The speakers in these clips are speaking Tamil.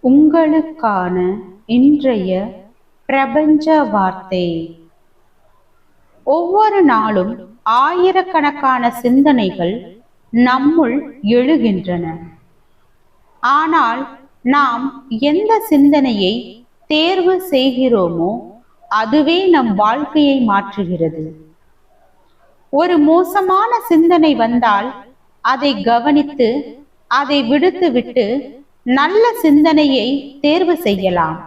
உங்களுக்கான இன்றைய பிரபஞ்ச வார்த்தை. ஒவ்வொரு நாளும் ஆயிரக்கணக்கான சிந்தனைகள் நம்முள் எழுகின்றன. ஆனால் நாம் எந்த சிந்தனையை தேர்வு செய்கிறோமோ அதுவே நம் வாழ்க்கையை மாற்றுகிறது. ஒரு மோசமான சிந்தனை வந்தால் அதை கவனித்து அதை விடுத்துவிட்டு நல்ல சிந்தனையை தேர்வு செய்யலாம்.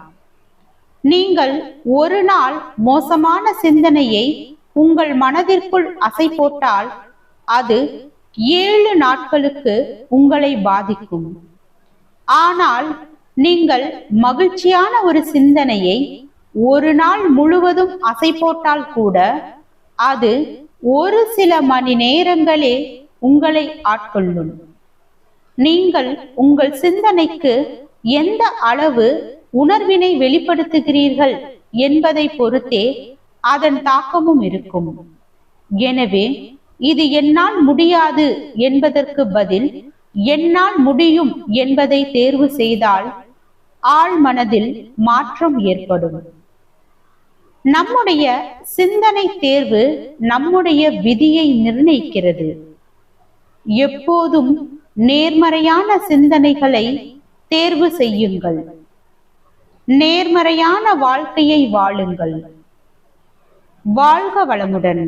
நீங்கள் ஒரு நாள் மோசமான சிந்தனையை உங்கள் மனதிற்குள் அசை போட்டால் அது 7 நாட்களுக்கு உங்களை பாதிக்கும். ஆனால் நீங்கள் மகிழ்ச்சியான ஒரு சிந்தனையை ஒரு நாள் முழுவதும் அசை போட்டால் கூட அது ஒரு சில மணி நேரங்களே உங்களை ஆட்கொள்ளும். நீங்கள் உங்கள் சிந்தனைக்கு எந்த அளவு உணர்வினை வெளிப்படுத்துகிறீர்கள் என்பதை பொறுத்தே அதன் தாக்கமும் இருக்கும். எனவே இது என்னால் முடியாது என்பதற்கு பதில் என்னால் முடியும் என்பதை தேர்வு செய்தால் ஆழ் மனதில் மாற்றம் ஏற்படும். நம்முடைய சிந்தனை தேர்வு நம்முடைய விதியை நிர்ணயிக்கிறது. எப்போதும் நேர்மறையான சிந்தனைகளை தேர்வு செய்யுங்கள். நேர்மறையான வாழ்க்கையை வாழுங்கள். வாழ்க வளமுடன்.